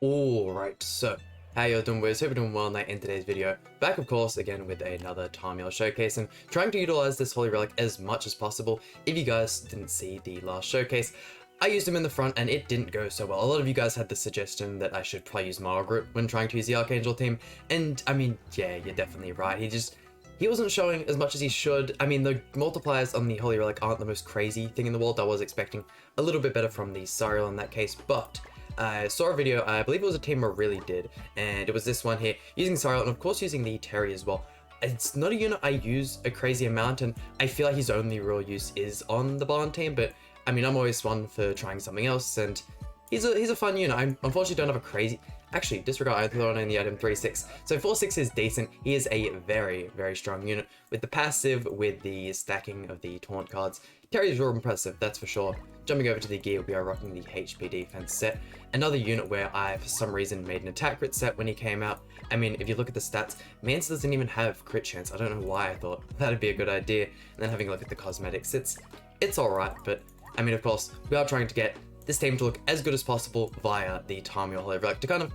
Alright, so how you doing, boys? Hope you're doing well in today's video. Back, of course, again with another TARMIEL showcase and trying to utilize this Holy Relic as much as possible. If you guys didn't see the last showcase, I used him in the front and it didn't go so well. A lot of you guys had the suggestion that I should probably use Margaret when trying to use the Archangel team, and I mean, yeah, you're definitely right. He wasn't showing as much as he should. I mean, the multipliers on the Holy Relic aren't the most crazy thing in the world. I was expecting a little bit better from the Sariel in that case, but I saw a video, I believe it was a team really did, and it was this one here, using Sariel and of course using the Terry as well. It's not a unit I use a crazy amount, and I feel like his only real use is on the Barn team, but I mean, I'm always one for trying something else, and he's a fun unit. I unfortunately don't have a crazy... Actually, disregard, I throw on the item 3-6. So 4-6 is decent. He is a very, very strong unit. With the passive, with the stacking of the taunt cards, Terry is real impressive, that's for sure. Jumping over to the gear, we are rocking the HP defense set. Another unit where I, for some reason, made an attack crit set when he came out. I mean, if you look at the stats, Mance doesn't even have crit chance. I don't know why I thought that'd be a good idea. And then having a look at the cosmetics, it's alright, but I mean, of course, we are trying to get this team to look as good as possible via the TARMIEL Holy Relic to kind of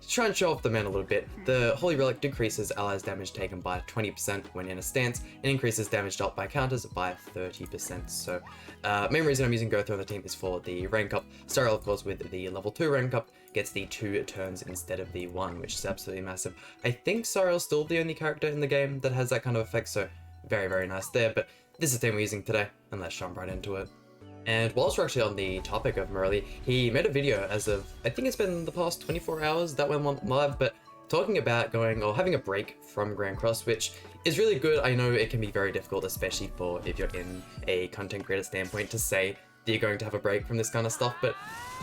try and show off the man a little bit. The Holy Relic decreases allies damage taken by 20% when in a stance and increases damage dealt by counters by 30%. So main reason I'm using Gotha on the team is for the rank up. Sariel, of course, with the level 2 rank up, gets the 2 turns instead of the 1, which is absolutely massive. I think Sariel's still the only character in the game that has that kind of effect, so very, very nice there. But this is the team we're using today, and let's jump right into it. And whilst we're actually on the topic of Morelli, he made a video as of, I think it's been the past 24 hours that went live, but talking about going or having a break from Grand Cross, which is really good. I know it can be very difficult, especially for if you're in a content creator standpoint, to say that you're going to have a break from this kind of stuff, but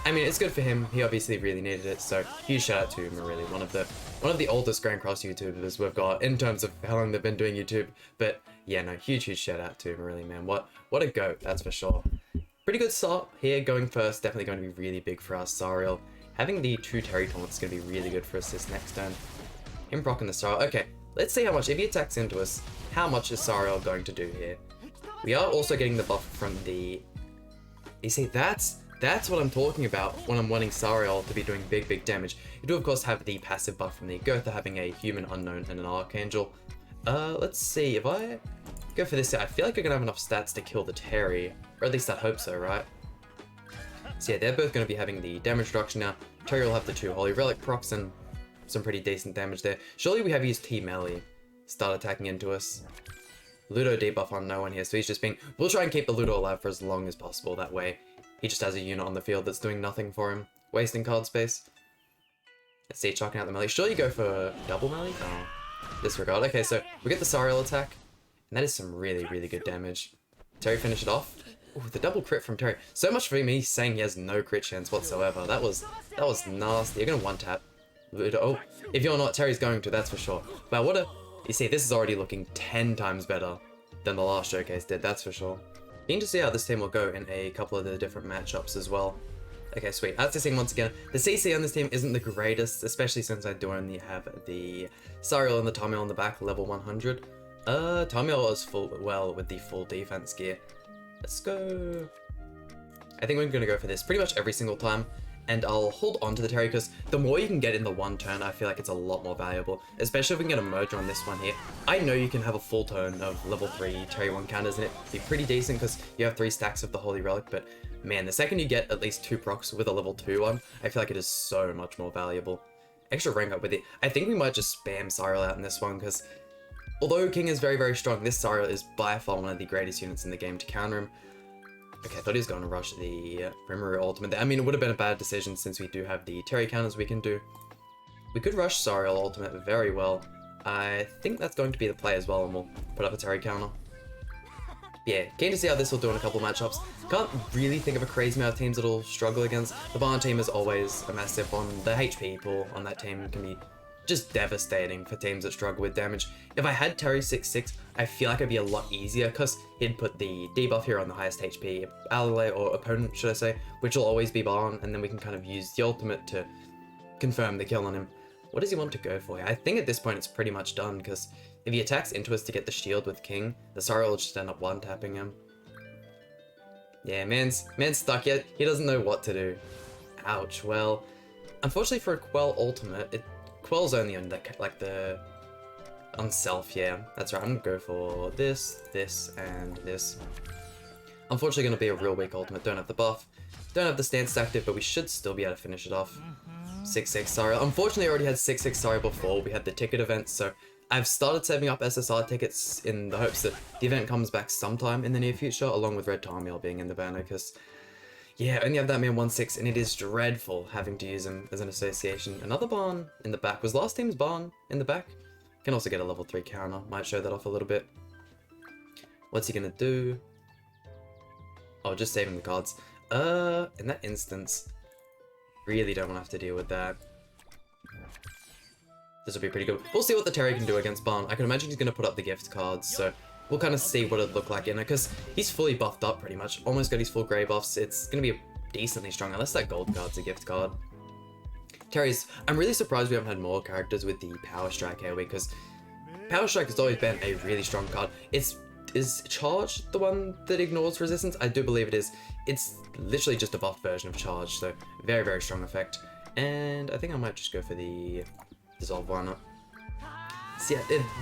I mean, it's good for him. He obviously really needed it, so huge shout out to Morelli, one of the oldest Grand Cross YouTubers we've got in terms of how long they've been doing YouTube. But yeah, no, huge shout out to Morelli, man. What a goat, that's for sure. Pretty good start here, going first, definitely going to be really big for our Sariel. Having the 2 Terry taunts is going to be really good for us this next turn. Him proccing the Sariel. Okay, let's see how much, if he attacks into us, how much is Sariel going to do here? We are also getting the buff from the... You see, that's what I'm talking about when I'm wanting Sariel to be doing big damage. You do, of course, have the passive buff from the Gotha, having a human unknown and an Archangel. Let's see, if I go for this, I feel like you're going to have enough stats to kill the Terry. Or at least I hope so, right? So yeah, they're both going to be having the damage reduction now. Terry will have the 2 Holy Relic procs and some pretty decent damage there. Surely we have used T-Melee start attacking into us. Ludo debuff on no one here, so he's just being... We'll try and keep the Ludo alive for as long as possible. That way, he just has a unit on the field that's doing nothing for him. Wasting card space. Let's see, chalking out the melee. Surely go for double melee? Oh, disregard. Okay, so we get the Sariel attack. And that is some really good damage. Terry finish it off. Ooh, the double crit from Terry. So much for me saying he has no crit chance whatsoever. That was nasty. You're gonna one-tap. Oh, if you're not, Terry's going to, that's for sure. But what a... You see, this is already looking 10 times better than the last showcase did, that's for sure. Keen to see how this team will go in a couple of the different matchups as well. Okay, sweet. As to see once again, the CC on this team isn't the greatest, especially since I do only have the Sariel and the TARMIEL on the back, level 100. TARMIEL is full, well, with the full defense gear. Let's go... I think we're going to go for this pretty much every single time, and I'll hold on to the Terry because the more you can get in the one turn, I feel like it's a lot more valuable, especially if we can get a merger on this one here. I know you can have a full turn of level 3 Terry 1 counters and it'd be pretty decent because you have 3 stacks of the Holy Relic, but man, the second you get at least 2 procs with a level 2 one, I feel like it is so much more valuable. Extra rank up with it. I think we might just spam Sariel out in this one because although King is very strong, this Sariel is by far one of the greatest units in the game to counter him. Okay, I thought he was going to rush the Rimuru ultimate. I mean, it would have been a bad decision since we do have the Terry counters we can do. We could rush Sariel ultimate very well. I think that's going to be the play as well, and we'll put up a Terry counter. Yeah, keen to see how this will do in a couple of matchups. Can't really think of a crazy amount of teams that'll struggle against. The Barn team is always a massive one. The HP pool on that team can be just devastating for teams that struggle with damage. If I had Terry 6-6, I feel like it'd be a lot easier because he'd put the debuff here on the highest HP ally or opponent, should I say, which will always be Barn, and then we can kind of use the ultimate to confirm the kill on him. What does he want to go for here? I think at this point it's pretty much done because if he attacks into us to get the shield with King, the Sariel will just end up one-tapping him. Yeah, man's stuck yet. He doesn't know what to do. Ouch, well, Unfortunately for a Quell ultimate, Quell's only on on self, yeah. That's right, I'm gonna go for this, this, and this. Unfortunately gonna be a real weak ultimate, don't have the buff, don't have the stance active, but we should still be able to finish it off. 6-6 Sariel. Unfortunately I already had 6-6 Sariel before we had the ticket event, so I've started saving up SSR tickets in the hopes that the event comes back sometime in the near future, along with Red TARMIEL being in the banner, because yeah, I only have that man 1-6, and it is dreadful having to use him as an association. Another Barn in the back. Was last team's Barn in the back? Can also get a level 3 counter. Might show that off a little bit. What's he gonna do? Oh, just saving the cards. In that instance, really don't want to have to deal with that. This will be pretty good. We'll see what the Terry can do against Barn. I can imagine he's gonna put up the gift cards, so we'll kind of see what it'd look like in it, because he's fully buffed up pretty much. Almost got his full grey buffs. It's going to be decently strong, unless that gold card's a gift card. Terry's... I'm really surprised we haven't had more characters with the Power Strike here, because Power Strike has always been a really strong card. Is Charge the one that ignores resistance? I do believe it is. It's literally just a buffed version of Charge, so very, very strong effect. And I think I might just go for the Dissolve, why not? So yeah,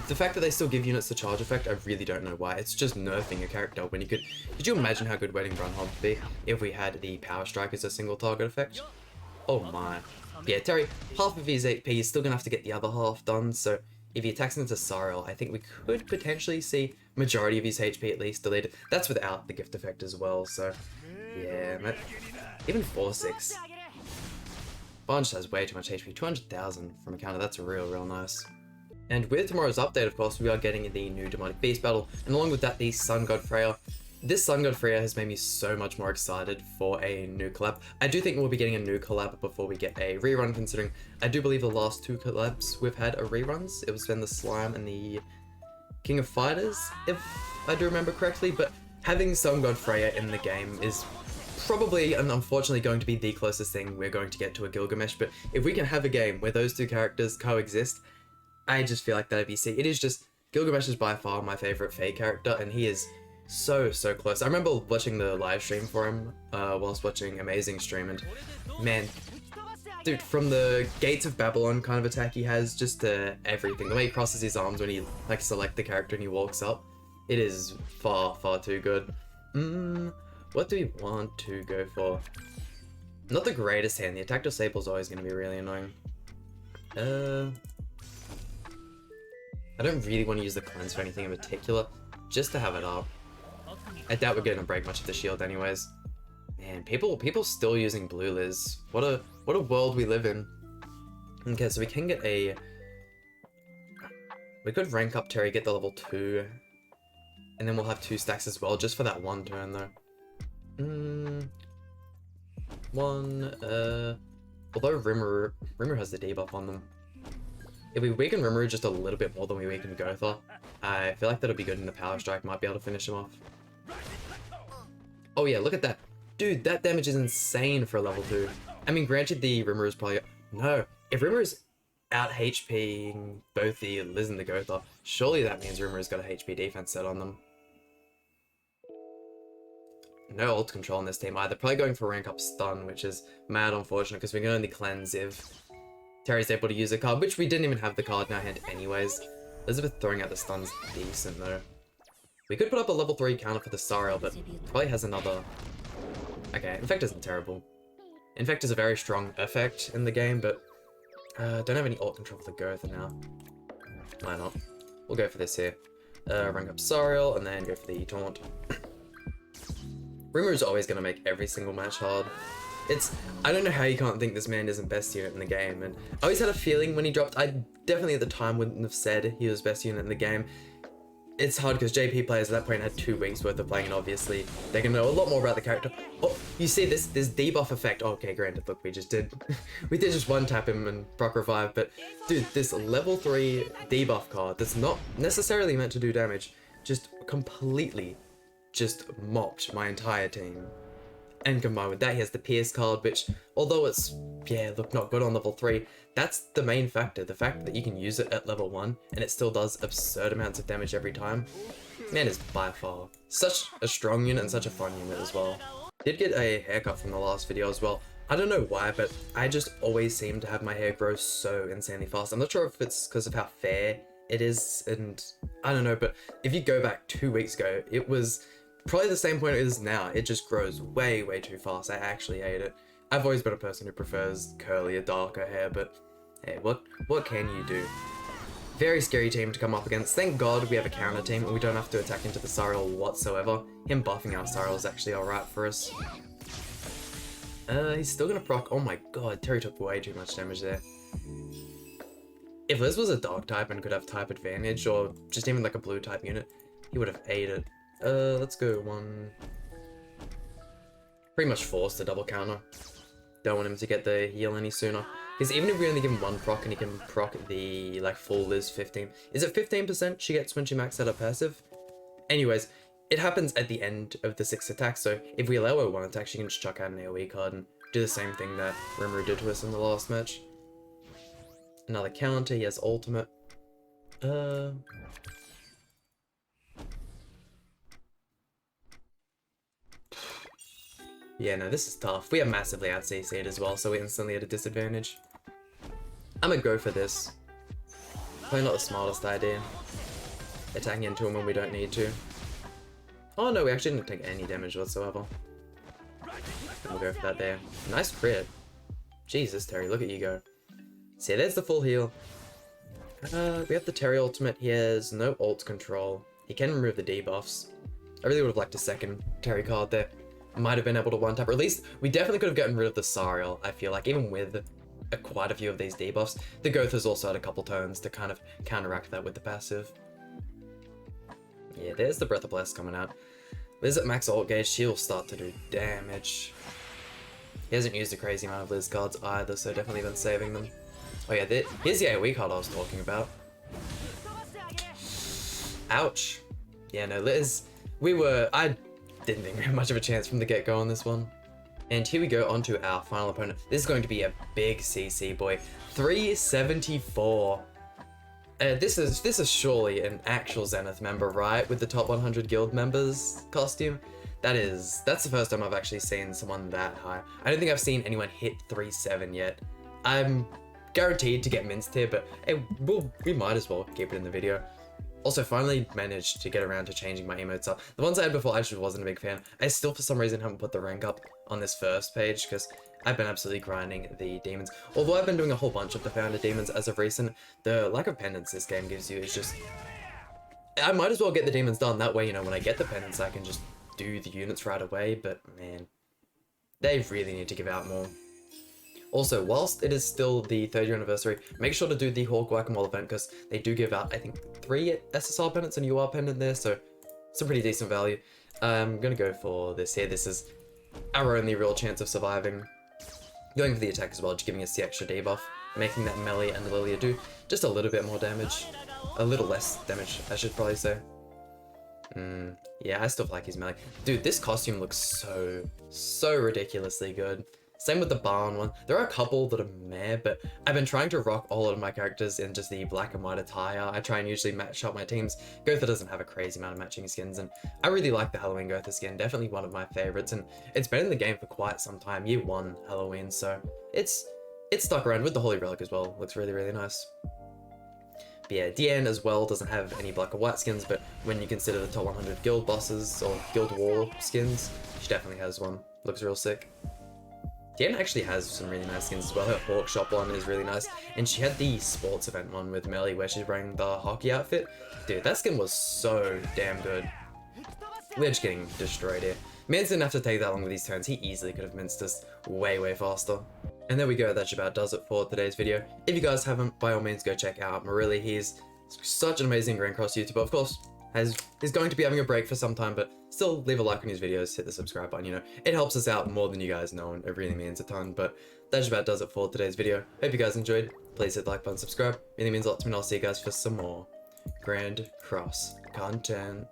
the fact that they still give units the charge effect, I really don't know why. It's just nerfing a character when you could... Could you imagine how good Wedding Brunholm would be if we had the Power Strike as a single target effect? Oh my. Yeah, Terry, half of his HP is still going to have to get the other half done, so if he attacks into Sariel, I think we could potentially see majority of his HP at least deleted. That's without the gift effect as well, so yeah, even 4-6. Barn just has way too much HP, 200,000 from a counter, that's real nice. And with tomorrow's update, of course, we are getting the new Demonic Beast battle, and along with that, the Sun God Freya. This Sun God Freya has made me so much more excited for a new collab. I do think we'll be getting a new collab before we get a rerun, considering I do believe the last 2 collabs we've had are reruns. It was then the Slime and the King of Fighters, if I do remember correctly, but having Sun God Freya in the game is probably and unfortunately going to be the closest thing we're going to get to a Gilgamesh, but if we can have a game where those 2 characters coexist, I just feel like that'd be sick. It is just, Gilgamesh is by far my favorite Fae character, and he is so close. I remember watching the live stream for him whilst watching Amazing Stream, and man, dude, from the Gates of Babylon kind of attack he has, just everything. The way he crosses his arms when he like select the character and he walks up, it is far too good. What do we want to go for? Not the greatest hand. The attack disable is always going to be really annoying. I don't really want to use the cleanse for anything in particular, just to have it up. I doubt we're going to break much of the shield anyways. Man, people still using Blue Liz. What a world we live in. Okay, so we can get a... We could rank up Terry, get the level 2. And then we'll have 2 stacks as well, just for that 1 turn though. Although Rimmer has the debuff on them. If we weaken Rimmer just a little bit more than we weaken Gotha, I feel like that'll be good in the Power Strike, might be able to finish him off. Oh yeah, look at that. Dude, that damage is insane for a level 2. I mean, granted the Rimmer is probably... No, if Rimmer is out HPing both the Liz and the Gotha, surely that means Rimmer has got a HP defense set on them. No ult control on this team either. Probably going for rank up stun, which is mad unfortunate because we can only cleanse if Terry's able to use a card, which we didn't even have the card in our hand anyways. Elizabeth throwing out the stun's decent though. We could put up a level 3 counter for the Sariel, but probably has another... Okay, Infect isn't terrible. Infect is a very strong effect in the game, but don't have any ult control for the Gotha now. Why not? We'll go for this here. Rank up Sariel, and then go for the Taunt. Rimmer is always going to make every single match hard. I don't know how you can't think this man isn't best unit in the game, and I always had a feeling when he dropped, I definitely at the time wouldn't have said he was best unit in the game. It's hard because JP players at that point had 2 weeks worth of playing, and obviously they can know a lot more about the character. Oh, you see this debuff effect. Oh, okay, granted, look, we just did just one tap him and proc revive, but dude, this level 3 debuff card that's not necessarily meant to do damage, just completely just mopped my entire team. And combined with that, he has the Pierce card, which, although it's, yeah, look, not good on level 3, that's the main factor. The fact that you can use it at level 1, and it still does absurd amounts of damage every time. Man is by far such a strong unit and such a fun unit as well. Did get a haircut from the last video as well. I don't know why, but I just always seem to have my hair grow so insanely fast. I'm not sure if it's because of how fair it is, and I don't know, but if you go back 2 weeks ago, it was probably the same point it is now. It just grows way, way too fast. I actually hate it. I've always been a person who prefers curlier, darker hair, but hey, what can you do? Very scary team to come up against. Thank God we have a counter team and we don't have to attack into the Sariel whatsoever. Him buffing our Sariel is actually alright for us. He's still gonna proc. Oh my god, Terry took way too much damage there. If Liz was a dark type and could have type advantage, or just even like a blue type unit, he would have ate it. Let's go one. Pretty much forced to double counter. Don't want him to get the heal any sooner. Because even if we only give him one proc and he can proc the like full Liz 15. Is it 15% she gets when she maxes out her passive? Anyways, it happens at the end of the 6th attack, so if we allow her one attack, she can just chuck out an AoE card and do the same thing that Rimuru did to us in the last match. Another counter, he has ultimate. Yeah, no, this is tough. We are massively out CC'd as well, so we're instantly at a disadvantage. I'm gonna go for this. Probably not the smartest idea. Attacking into him when we don't need to. Oh no, we actually didn't take any damage whatsoever. We'll go for that there. Nice crit. Jesus, Terry, look at you go. So yeah, there's the full heal. We have the Terry ultimate. He has no ult control. He can remove the debuffs. I really would have liked a second Terry card there. Might have been able to one-tap, or at least we definitely could have gotten rid of the Sariel, I feel like, even with quite a few of these debuffs. The Gotha's also had a couple turns to kind of counteract that with the passive. Yeah, there's the Breath of Bless coming out. Liz at max ult gauge, she'll start to do damage. He hasn't used a crazy amount of Liz cards either, so definitely been saving them. Oh yeah, here's the AoE card I was talking about. Ouch. Yeah, no, Liz, I didn't think we had much of a chance from the get-go on this one. And here we go on to our final opponent. This is going to be a big CC boy. 374. This is surely an actual Zenith member, right? With the top 100 guild members costume. That's the first time I've actually seen someone that high. I don't think I've seen anyone hit 3.7 yet. I'm guaranteed to get minced here, but hey, we might as well keep it in the video. Also, finally managed to get around to changing my emotes up. The ones I had before I actually wasn't a big fan. I still, for some reason, haven't put the rank up on this first page because I've been absolutely grinding the demons. Although I've been doing a whole bunch of the founder demons as of recent, the lack of pendants this game gives you is just... I might as well get the demons done. That way, you know, when I get the pendants, I can just do the units right away. But, man, they really need to give out more. Also, whilst it is still the 3rd year anniversary, make sure to do the Hawk Whack-A-Mole event because they do give out, I think, 3 SSR pendants and UR pendant there, so it's a pretty decent value. I'm gonna go for this here. This is our only real chance of surviving. Going for the attack as well, just giving us the extra debuff, making that melee and Lilia do just a little bit more damage. A little less damage, I should probably say. Yeah, I still like his melee. Dude, this costume looks so ridiculously good. Same with the barn one. There are a couple that are meh, but I've been trying to rock all of my characters in just the black and white attire. I try and usually match up my teams. Gotha doesn't have a crazy amount of matching skins, and I really like the Halloween Gotha skin. Definitely one of my favorites, and it's been in the game for quite some time. Year 1 Halloween, so it's stuck around with the Holy Relic as well. Looks really, really nice. But yeah, Deanne as well doesn't have any black or white skins, but when you consider the top 100 guild bosses or guild war skins, she definitely has one. Looks real sick. Deanne actually has some really nice skins as well. Her Hawk Shop one is really nice. And she had the sports event one with Melly where she's wearing the hockey outfit. Dude, that skin was so damn good. We're just getting destroyed here. Mans didn't have to take that long with these turns. He easily could have minced us way, way faster. And there we go. That about does it for today's video. If you guys haven't, by all means, go check out Marili. He's such an amazing Grand Cross YouTuber. Of course, he's going to be having a break for some time, but still leave a like on his videos, hit the subscribe button, you know, it helps us out more than you guys know, and it really means a ton. But that about does it for today's video. Hope you guys enjoyed. Please hit the like button, subscribe, really means a lot to me, and I'll see you guys for some more Grand Cross content.